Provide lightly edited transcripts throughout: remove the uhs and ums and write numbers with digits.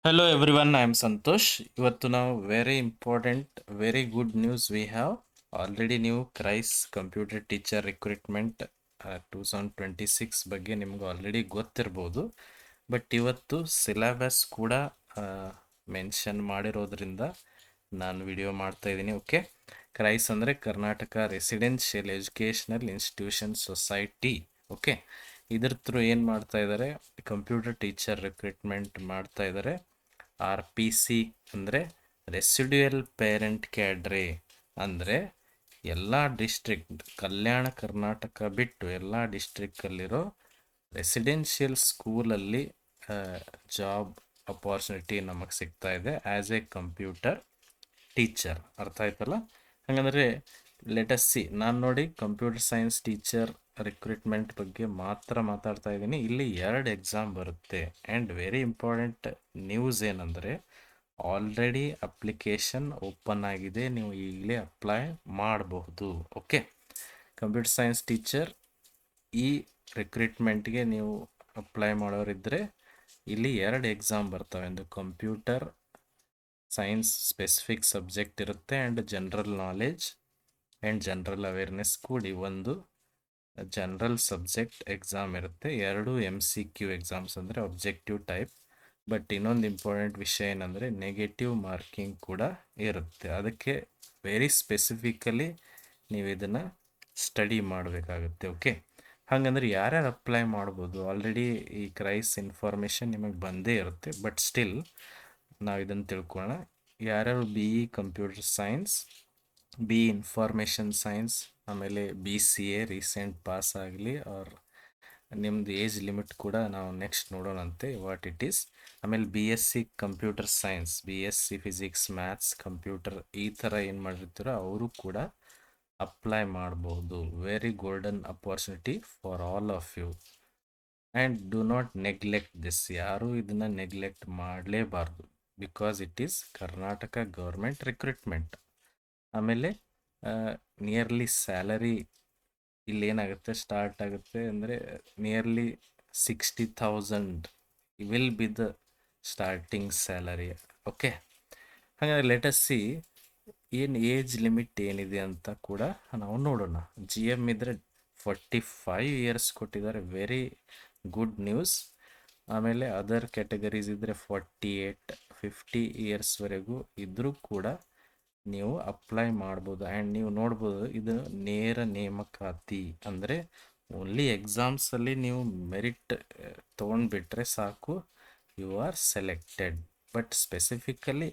Hello everyone, I am Santosh. ಇವತ್ತು ನಾವು very important very good news we have already. ನೀವು ಕ್ರೈಸ್ computer teacher recruitment 2026 ಬಗ್ಗೆ ನಿಮ್ಗೆ already ಗೊತ್ತಿರ್ಬೋದು. ಬಟ್ ಇವತ್ತು ಸಿಲೆಬಸ್ ಕೂಡ ಮೆನ್ಷನ್ ಮಾಡಿರೋದ್ರಿಂದ ನಾನು ವಿಡಿಯೋ ಮಾಡ್ತಾ ಇದ್ದೀನಿ. ಓಕೆ, ಕ್ರೈಸ್ ಅಂದರೆ Karnataka residential educational institution society. Okay, ಇದ್ರ ಥ್ರೂ ಏನು ಮಾಡ್ತಾ ಇದ್ದಾರೆ, ಕಂಪ್ಯೂಟರ್ ಟೀಚರ್ ರಿಕ್ರೂಟ್ಮೆಂಟ್ ಮಾಡ್ತಾ ಇದ್ದಾರೆ. RPC ಅಂದರೆ ರೆಸಿಡ್ಯುಯಲ್ ಪೇರೆಂಟ್ ಕ್ಯಾಡ್ರೆ, ಅಂದರೆ ಎಲ್ಲ ಡಿಸ್ಟ್ರಿಕ್ಟ್, ಕಲ್ಯಾಣ ಕರ್ನಾಟಕ ಬಿಟ್ಟು ಎಲ್ಲ ಡಿಸ್ಟ್ರಿಕ್ಕಲ್ಲಿರೋ ರೆಸಿಡೆನ್ಷಿಯಲ್ ಸ್ಕೂಲಲ್ಲಿ ಜಾಬ್ ಅಪಾರ್ಚುನಿಟಿ ನಮಗೆ ಸಿಗ್ತಾ ಇದೆ ಆ್ಯಸ್ ಎ ಕಂಪ್ಯೂಟರ್ ಟೀಚರ್. ಅರ್ಥ ಆಯ್ತಲ್ಲ? ಹಾಗಂದರೆ ಲೆಟಸ್ ಸಿ, ನಾನು ನೋಡಿ ಕಂಪ್ಯೂಟರ್ ಸೈನ್ಸ್ ಟೀಚರ್ ರಿಕ್ರೂಟ್ಮೆಂಟ್ ಬಗ್ಗೆ ಮಾತ್ರ ಮಾತಾಡ್ತಾ ಇದ್ದೀನಿ. ಇಲ್ಲಿ 2 ಎಕ್ಸಾಮ್ ಬರುತ್ತೆ. ಆ್ಯಂಡ್ ವೆರಿ ಇಂಪಾರ್ಟೆಂಟ್ ನ್ಯೂಸ್ ಏನಂದರೆ, ಆಲ್ರೆಡಿ ಅಪ್ಲಿಕೇಶನ್ ಓಪನ್ ಆಗಿದೆ, ನೀವು ಈಗಲೇ ಅಪ್ಲೈ ಮಾಡಬಹುದು. ಓಕೆ, ಕಂಪ್ಯೂಟರ್ ಸೈನ್ಸ್ ಟೀಚರ್ ಈ ರಿಕ್ರೂಟ್ಮೆಂಟ್ಗೆ ನೀವು ಅಪ್ಲೈ ಮಾಡೋರಿದ್ದರೆ ಇಲ್ಲಿ 2 ಎಕ್ಸಾಮ್ ಬರ್ತವೆ. ಒಂದು ಕಂಪ್ಯೂಟರ್ ಸೈನ್ಸ್ ಸ್ಪೆಸಿಫಿಕ್ ಸಬ್ಜೆಕ್ಟ್ ಇರುತ್ತೆ, and general knowledge and general awareness ಕೂಡಿ ಒಂದು ಜನರಲ್ ಸಬ್ಜೆಕ್ಟ್ ಎಕ್ಸಾಮ್ ಇರುತ್ತೆ. 2 MCQ ಎಕ್ಸಾಮ್ಸ್, ಅಂದರೆ ಅಬ್ಜೆಕ್ಟಿವ್ ಟೈಪ್. ಬಟ್ ಇನ್ನೊಂದು ಇಂಪಾರ್ಟೆಂಟ್ ವಿಷಯ ಏನಂದರೆ ನೆಗೆಟಿವ್ ಮಾರ್ಕಿಂಗ್ ಕೂಡ ಇರುತ್ತೆ. ಅದಕ್ಕೆ ವೆರಿ ಸ್ಪೆಸಿಫಿಕಲಿ ನೀವು ಇದನ್ನು ಸ್ಟಡಿ ಮಾಡಬೇಕಾಗುತ್ತೆ. ಓಕೆ, ಹಾಗಂದ್ರೆ ಯಾರ್ಯಾರು ಅಪ್ಲೈ ಮಾಡ್ಬೋದು? ಆಲ್ರೆಡಿ ಈ ಕ್ರೈಸ್ ಇನ್ಫಾರ್ಮೇಷನ್ ನಿಮಗೆ ಬಂದೇ ಇರುತ್ತೆ, ಬಟ್ ಸ್ಟಿಲ್ ನಾವು ಇದನ್ನು ತಿಳ್ಕೊಳ್ಳೋಣ. ಯಾರ್ಯಾರು BE computer science, BE information science, ಆಮೇಲೆ BCA ರೀಸೆಂಟ್ ಪಾಸ್ ಆಗಲಿ, ಆರ್ ನಿಮ್ಮದು ಏಜ್ ಲಿಮಿಟ್ ಕೂಡ ನಾವು ನೆಕ್ಸ್ಟ್ ನೋಡೋಣಂತೆ ವಾಟ್ ಇಟ್ ಈಸ್. ಆಮೇಲೆ BSc computer science, BSc physics, maths, computer ಈ ಥರ ಏನು ಮಾಡಿರ್ತೀರೋ ಅವರು ಕೂಡ ಅಪ್ಲೈ ಮಾಡ್ಬೋದು. Very golden opportunity for all of you. And do not neglect this. ಯಾರೂ ಇದನ್ನು ನೆಗ್ಲೆಕ್ಟ್ ಮಾಡಲೇಬಾರ್ದು, because it is Karnataka government recruitment. ಆಮೇಲೆ ನಿಯರ್ಲಿ ಸ್ಯಾಲರಿ ಇಲ್ಲಿ ಏನಾಗುತ್ತೆ, ಸ್ಟಾರ್ಟ್ ಆಗುತ್ತೆ ಅಂದರೆ nearly 60,000 will be the starting salary. Okay, ಹಾಗಾದರೆ ಲೆಟಸ್ ಸಿ ಏನು ಏಜ್ ಲಿಮಿಟ್ ಏನಿದೆ ಅಂತ ಕೂಡ ನಾವು ನೋಡೋಣ. GM ಇದ್ದರೆ 45 ಇಯರ್ಸ್ ಕೊಟ್ಟಿದ್ದಾರೆ, ವೆರಿ ಗುಡ್ ನ್ಯೂಸ್. ಆಮೇಲೆ ಅದರ್ ಕ್ಯಾಟಗರೀಸ್ ಇದ್ದರೆ 48, 50 ಇಯರ್ಸ್ವರೆಗೂ ಇದ್ದರೂ ಕೂಡ ನೀವು ಅಪ್ಲೈ ಮಾಡ್ಬೋದು. ಆ್ಯಂಡ್ ನೀವು ನೋಡ್ಬೋದು, ಇದು ನೇರ ನೇಮಕಾತಿ, ಅಂದರೆ ಓನ್ಲಿ ಎಕ್ಸಾಮ್ಸಲ್ಲಿ ನೀವು ಮೆರಿಟ್ ತೊಗೊಂಡ್ಬಿಟ್ರೆ ಸಾಕು, you are selected. But specifically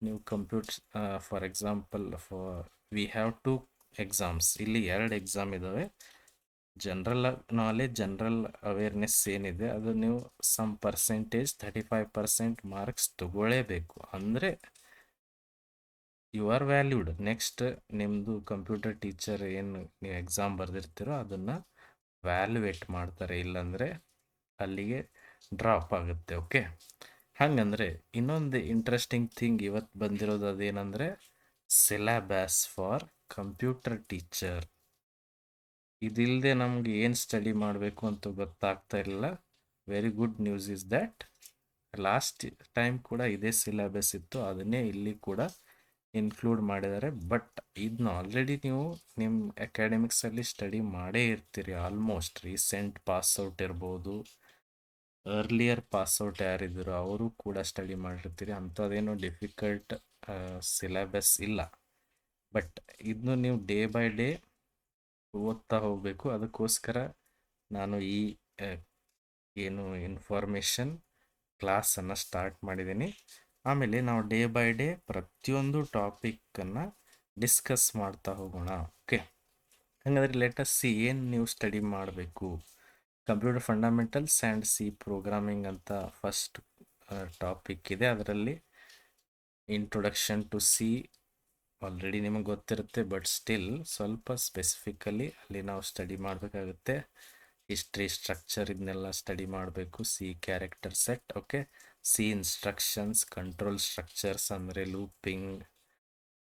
ನೀವು computer for example we have 2 exams. ಇಲ್ಲಿ 2 ಎಕ್ಸಾಮ್ ಇದ್ದಾವೆ. ಜನರಲ್ ನಾಲೆಜ್, ಜನರಲ್ ಅವೇರ್ನೆಸ್ ಏನಿದೆ ಅದು ನೀವು ಸಮ್ ಪರ್ಸೆಂಟೇಜ್ 35% ಮಾರ್ಕ್ಸ್ ತಗೊಳ್ಳೇಬೇಕು, ಅಂದರೆ ಯು ಆರ್ ವ್ಯಾಲ್ಯೂಡ್. ನೆಕ್ಸ್ಟ್ ನಿಮ್ಮದು ಕಂಪ್ಯೂಟರ್ ಟೀಚರ್ ಏನು ನೀವು ಎಕ್ಸಾಮ್ ಬರೆದಿರ್ತೀರೋ ಅದನ್ನು ವ್ಯಾಲ್ಯೂಯೇಟ್ ಮಾಡ್ತಾರೆ, ಇಲ್ಲಾಂದರೆ ಅಲ್ಲಿಗೆ ಡ್ರಾಪ್ ಆಗುತ್ತೆ. ಓಕೆ, ಹಾಗಂದರೆ ಇನ್ನೊಂದು ಇಂಟ್ರೆಸ್ಟಿಂಗ್ ಥಿಂಗ್ ಇವತ್ತು ಬಂದಿರೋದು ಅದೇನೆಂದರೆ ಸಿಲೆಬಸ್ ಫಾರ್ ಕಂಪ್ಯೂಟರ್ ಟೀಚರ್. ಇದಿಲ್ಲದೆ ನಮಗೆ ಏನು ಸ್ಟಡಿ ಮಾಡಬೇಕು ಅಂತ ಗೊತ್ತಾಗ್ತಾ ಇಲ್ಲ. Very good news is that last time ಕೂಡ ಇದೇ ಸಿಲೆಬಸ್ ಇತ್ತು, ಅದನ್ನೇ ಇಲ್ಲಿ ಕೂಡ ಇನ್ಕ್ಲೂಡ್ ಮಾಡಿದ್ದಾರೆ. ಬಟ್ ಇದನ್ನ ಆಲ್ರೆಡಿ ನೀವು ನಿಮ್ಮ ಅಕಾಡೆಮಿಕ್ಸಲ್ಲಿ ಸ್ಟಡಿ ಮಾಡೇ ಇರ್ತೀರಿ. ಆಲ್ಮೋಸ್ಟ್ ರೀಸೆಂಟ್ ಪಾಸ್ಔಟ್ ಇರ್ಬೋದು, ಅರ್ಲಿಯರ್ ಪಾಸ್ಔಟ್ ಯಾರಿದ್ರು ಅವರು ಕೂಡ ಸ್ಟಡಿ ಮಾಡಿರ್ತೀರಿ. ಅಂಥದ್ದೇನೋ ಡಿಫಿಕಲ್ಟ್ ಸಿಲೆಬಸ್ ಇಲ್ಲ. ಬಟ್ ಇದನ್ನು ನೀವು ಡೇ ಬೈ ಡೇ ಓದ್ತಾ ಹೋಗಬೇಕು. ಅದಕ್ಕೋಸ್ಕರ ನಾನು ಈ ಏನು ಇನ್ಫಾರ್ಮೇಷನ್ ಕ್ಲಾಸನ್ನು ಸ್ಟಾರ್ಟ್ ಮಾಡಿದ್ದೀನಿ. ಆಮೇಲೆ ನಾವು ಡೇ ಬೈ ಡೇ ಪ್ರತಿಯೊಂದು ಟಾಪಿಕ್ಕನ್ನು ಡಿಸ್ಕಸ್ ಮಾಡ್ತಾ ಹೋಗೋಣ. ಓಕೆ, ಹಾಗಾದರೆ ಲೆಟಸ್ ಸಿ ಏನು ನೀವು ಸ್ಟಡಿ ಮಾಡಬೇಕು. Computer fundamentals and C programming ಅಂತ ಫಸ್ಟ್ ಟಾಪಿಕ್ ಇದೆ. ಅದರಲ್ಲಿ ಇಂಟ್ರೊಡಕ್ಷನ್ ಟು C ಆಲ್ರೆಡಿ ನಿಮಗೆ ಗೊತ್ತಿರುತ್ತೆ, ಬಟ್ ಸ್ಟಿಲ್ ಸ್ವಲ್ಪ ಸ್ಪೆಸಿಫಿಕಲಿ ಅಲ್ಲಿ ನಾವು ಸ್ಟಡಿ ಮಾಡಬೇಕಾಗುತ್ತೆ. ಹಿಸ್ಟ್ರಿ, ಸ್ಟ್ರಕ್ಚರ್ ಇದನ್ನೆಲ್ಲ ಸ್ಟಡಿ ಮಾಡಬೇಕು. C character set. Okay, C instructions, control structures ಅಂದರೆ ಲೂಪಿಂಗ್,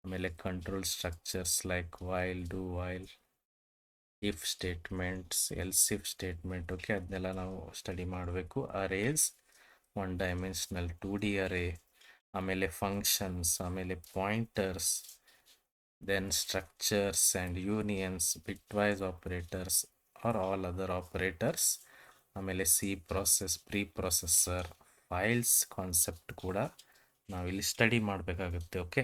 ಆಮೇಲೆ control structures like while, do while, if statements, else if statement. Okay, ಅದನ್ನೆಲ್ಲ ನಾವು ಸ್ಟಡಿ ಮಾಡಬೇಕು. ಅರೇಸ್ ಒನ್ ಡೈಮೆನ್ಷನಲ್ 2D ಅರೇ, ಆಮೇಲೆ ಫಂಕ್ಷನ್ಸ್, ಆಮೇಲೆ pointers, then structures and unions, bitwise operators are all other operators, ಆಮೇಲೆ C process, preprocessor, files concept ಕೂಡ ನಾವಿಲ್ಲಿ study ಮಾಡಬೇಕಾಗುತ್ತೆ. Okay,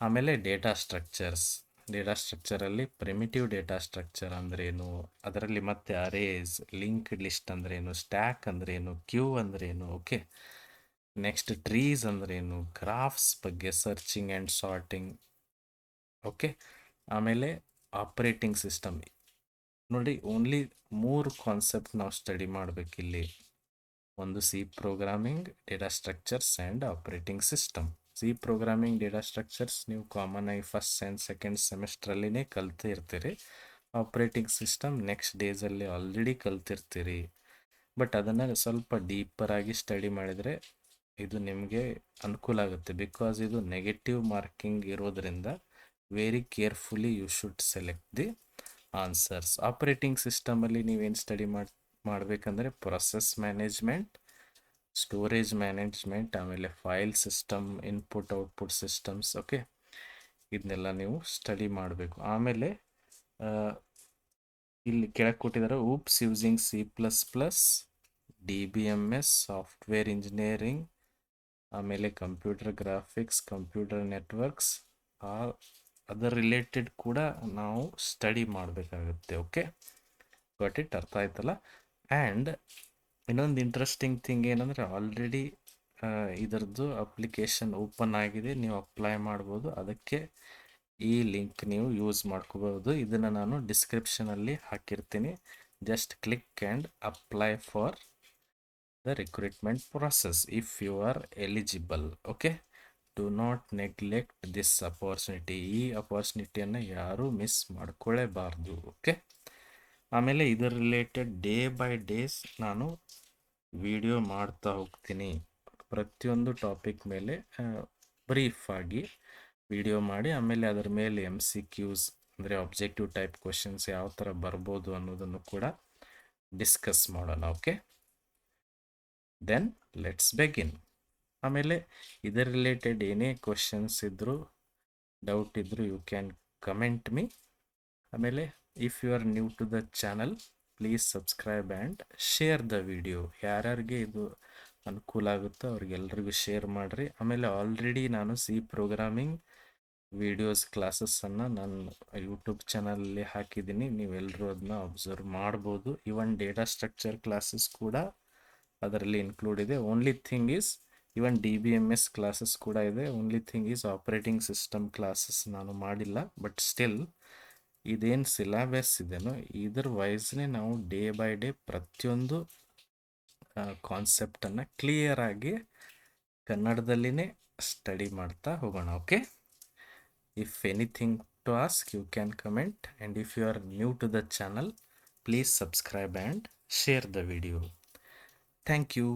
ಆಮೇಲೆ ಡೇಟಾ ಸ್ಟ್ರಕ್ಚರ್ಸ್. ಡೇಟಾ ಸ್ಟ್ರಕ್ಚರಲ್ಲಿ ಪ್ರಿಮಿಟಿವ್ ಡೇಟಾ ಸ್ಟ್ರಕ್ಚರ್ ಅಂದ್ರೇನು, ಅದರಲ್ಲಿ ಮತ್ತೆ ಅರೇಸ್, ಲಿಂಕ್ಡ್ ಲಿಸ್ಟ್ ಅಂದ್ರೇನು, ಸ್ಟ್ಯಾಕ್ ಅಂದ್ರೇನು, ಕ್ಯೂ ಅಂದ್ರೇನು. ಓಕೆ, ನೆಕ್ಸ್ಟ್ ಟ್ರೀಸ್ ಅಂದ್ರೇನು, ಗ್ರಾಫ್ಸ್ ಬಗ್ಗೆ, ಸರ್ಚಿಂಗ್ ಆ್ಯಂಡ್ ಸಾರ್ಟಿಂಗ್. ಓಕೆ, ಆಮೇಲೆ ಆಪರೇಟಿಂಗ್ ಸಿಸ್ಟಮ್. ನೋಡಿ, ಓನ್ಲಿ 3 ಕಾನ್ಸೆಪ್ಟ್ ನಾವು ಸ್ಟಡಿ ಮಾಡಬೇಕಿಲ್ಲಿ. ಒಂದು C programming, data structures and operating system. C programming, data structures ನೀವು ಕಾಮನ್ ಆಗಿ ಫಸ್ಟ್ ಆ್ಯಂಡ್ ಸೆಕೆಂಡ್ ಸೆಮಿಸ್ಟ್ರಲ್ಲಿನೇ ಕಲ್ತಿರ್ತೀರಿ. ಆಪರೇಟಿಂಗ್ ಸಿಸ್ಟಮ್ ನೆಕ್ಸ್ಟ್ ಡೇಸಲ್ಲಿ ಆಲ್ರೆಡಿ ಕಲ್ತಿರ್ತೀರಿ. ಬಟ್ ಅದನ್ನು ಸ್ವಲ್ಪ ಡೀಪರ್ ಆಗಿ ಸ್ಟಡಿ ಮಾಡಿದರೆ ಇದು ನಿಮಗೆ ಅನುಕೂಲ ಆಗುತ್ತೆ. ಬಿಕಾಸ್ ಇದು ನೆಗೆಟಿವ್ ಮಾರ್ಕಿಂಗ್ ಇರೋದ್ರಿಂದ very carefully you should select the answers. Operating ಸಿಸ್ಟಮಲ್ಲಿ ನೀವೇನು ಸ್ಟಡಿ ಮಾಡಬೇಕಂದ್ರೆ ಪ್ರೊಸೆಸ್ ಮ್ಯಾನೇಜ್ಮೆಂಟ್, ಸ್ಟೋರೇಜ್ ಮ್ಯಾನೇಜ್ಮೆಂಟ್, ಆಮೇಲೆ file system, input output systems. Okay, ಇದನ್ನೆಲ್ಲ ನೀವು ಸ್ಟಡಿ ಮಾಡಬೇಕು. ಆಮೇಲೆ ಇಲ್ಲಿ ಕೆಳಗೆ ಕೊಟ್ಟಿದ್ದಾರೆ oops using C++, DBMS, software engineering, ಆಮೇಲೆ computer graphics, computer networks, other related ಕೂಡ ನಾವು ಸ್ಟಡಿ ಮಾಡಬೇಕಾಗುತ್ತೆ. Okay, got it? ಅರ್ಥ ಆಯ್ತಲ್ಲ? ಆ್ಯಂಡ್ ಇನ್ನೊಂದು ಇಂಟ್ರೆಸ್ಟಿಂಗ್ ಥಿಂಗ್ ಏನಂದರೆ ಆಲ್ರೆಡಿ ಇದರದ್ದು ಅಪ್ಲಿಕೇಶನ್ ಓಪನ್ ಆಗಿದೆ, ನೀವು ಅಪ್ಲೈ ಮಾಡ್ಬೋದು. ಅದಕ್ಕೆ ಈ ಲಿಂಕ್ ನೀವು ಯೂಸ್ ಮಾಡ್ಕೋಬೋದು. ಇದನ್ನು ನಾನು ಡಿಸ್ಕ್ರಿಪ್ಷನಲ್ಲಿ ಹಾಕಿರ್ತೀನಿ. Just click and apply for the recruitment process if you are eligible. Okay, do not neglect this opportunity. ಈ ಅಪಾರ್ಚುನಿಟಿಯನ್ನು ಯಾರೂ ಮಿಸ್ ಮಾಡ್ಕೊಳ್ಳೇಬಾರ್ದು. ಓಕೆ, ಆಮೇಲೆ ಇದರ ರಿಲೇಟೆಡ್ ಡೇ ಬೈ ಡೇಸ್ ನಾನು ವಿಡಿಯೋ ಮಾಡ್ತಾ ಹೋಗ್ತೀನಿ. ಪ್ರತಿಯೊಂದು ಟಾಪಿಕ್ ಮೇಲೆ ಬ್ರೀಫಾಗಿ ವಿಡಿಯೋ ಮಾಡಿ, ಆಮೇಲೆ ಅದರ ಮೇಲೆ MCQs ಅಂದರೆ ಆಬ್ಜೆಕ್ಟಿವ್ ಟೈಪ್ ಕ್ವಶನ್ಸ್ ಯಾವ ಥರ ಬರ್ಬೋದು ಅನ್ನೋದನ್ನು ಕೂಡ ಡಿಸ್ಕಸ್ ಮಾಡೋಣ. Okay, then let's begin. ಆಮೇಲೆ ಇದರ ರಿಲೇಟೆಡ್ ಏನೇ ಕ್ವಶನ್ಸ್ ಇದ್ದರೂ, ಡೌಟ್ ಇದ್ದರೂ ಯು ಕ್ಯಾನ್ ಕಮೆಂಟ್ ಮೀ. ಆಮೇಲೆ if you are new to the channel, please subscribe and share the video. ಯಾರ್ಯಾರಿಗೆ ಇದು ಅನುಕೂಲ ಆಗುತ್ತೋ ಅವ್ರಿಗೆಲ್ರಿಗೂ ಶೇರ್ ಮಾಡಿರಿ. ಆಮೇಲೆ ಆಲ್ರೆಡಿ ನಾನು ಸಿ ಪ್ರೋಗ್ರಾಮಿಂಗ್ ವಿಡಿಯೋಸ್ ಕ್ಲಾಸಸ್ಸನ್ನು ನನ್ನ ಯೂಟ್ಯೂಬ್ ಚಾನಲಲ್ಲಿ ಹಾಕಿದ್ದೀನಿ, ನೀವೆಲ್ಲರೂ ಅದನ್ನ ಅಬ್ಸರ್ವ್ ಮಾಡ್ಬೋದು. ಇವನ್ ಡೇಟಾ ಸ್ಟ್ರಕ್ಚರ್ ಕ್ಲಾಸಸ್ ಕೂಡ ಅದರಲ್ಲಿ ಇನ್ಕ್ಲೂಡ್ ಇದೆ. Only thing is even DBMS classes ಕೂಡ ಇದೆ. Only thing is operating system classes ನಾನು ಮಾಡಿಲ್ಲ. ಬಟ್ ಸ್ಟಿಲ್ ಇದೇನು ಸಿಲೆಬಸ್ ಇದೆನೋ ಇದರ ವೈಸ್ನೇ ನಾವು ಡೇ ಬೈ ಡೇ ಪ್ರತಿಯೊಂದು ಕಾನ್ಸೆಪ್ಟನ್ನು ಕ್ಲಿಯರಾಗಿ ಕನ್ನಡದಲ್ಲಿನೇ ಸ್ಟಡಿ ಮಾಡ್ತಾ ಹೋಗೋಣ. Okay, if anything to ask you can comment, and if you are new to the channel, please subscribe and share the video. Thank you.